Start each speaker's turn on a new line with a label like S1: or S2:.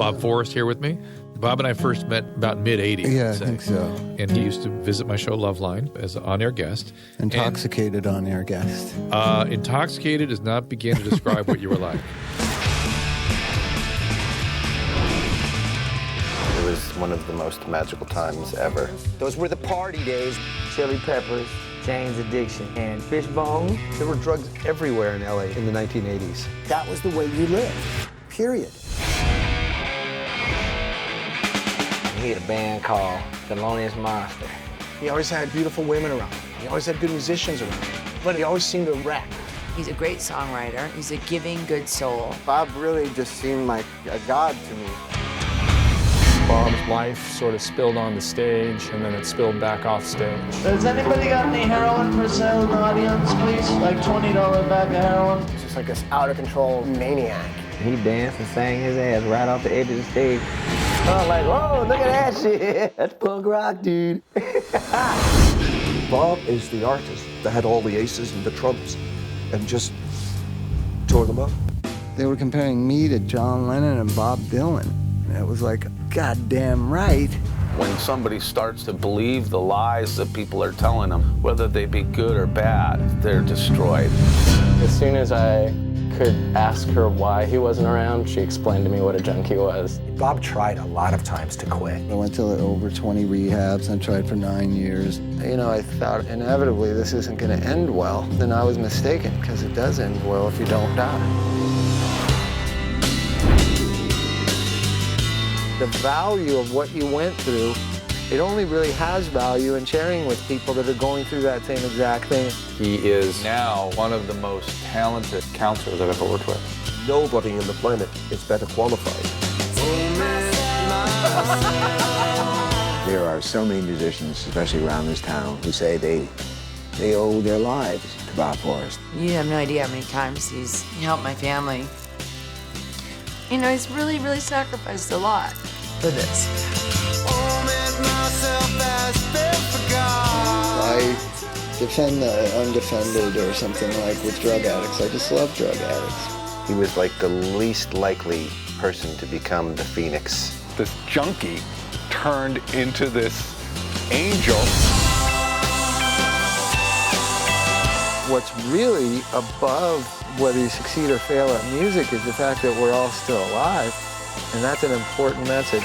S1: Bob Forrest here with me. Bob and I first met about mid-'80s.
S2: Yeah, I think so.
S1: And he used to visit my show Loveline as an on-air guest.
S2: Intoxicated on-air guest.
S1: Intoxicated does not begin to describe what you were like.
S3: It was one of the most magical times ever.
S4: Those were the party days. Chili Peppers, Jane's Addiction, and Fishbone.
S5: There were drugs everywhere in LA in the 1980s.
S4: That was the way you lived, period. He had a band called Thelonious Monster.
S5: He always had beautiful women around him. He always had good musicians around him. But he always seemed to rap.
S6: He's a great songwriter. He's a giving, good soul.
S3: Bob really just seemed like a god to me.
S7: Bob's life sort of spilled on the stage, and then it spilled back off stage.
S8: Has anybody got any heroin for sale in the audience, please? Like $20 bag of heroin?
S4: He's just like this out-of-control maniac. He danced and sang his ass right off the edge of the stage. I was like, whoa, look at that shit. That's punk rock, dude.
S9: Bob is the artist that had all the aces and the trumps and just tore them up.
S2: They were comparing me to John Lennon and Bob Dylan. And it was like, goddamn right.
S10: When somebody starts to believe the lies that people are telling them, whether they be good or bad, they're destroyed.
S7: As soon as I could ask her why he wasn't around, she explained to me what a junkie was.
S4: Bob tried a lot of times to quit.
S2: I went to over 20 rehabs and tried for 9 years. You know, I thought inevitably this isn't going to end well. Then I was mistaken, because it does end well if you don't die. The value of what you went through, it only really has value in sharing with people that are going through that same exact thing.
S10: He is now one of the most talented counselors I've ever worked with.
S9: Nobody on the planet is better qualified.
S4: There are so many musicians, especially around this town, who say they owe their lives to Bob Forrest.
S6: You have no idea how many times he's helped my family. You know, he's really, really sacrificed a lot for this.
S2: I defend the undefended or something like with drug addicts. I just love drug addicts.
S3: He was like the least likely person to become the Phoenix.
S10: This junkie turned into this angel.
S2: What's really above whether you succeed or fail at music is the fact that we're all still alive, and that's an important message.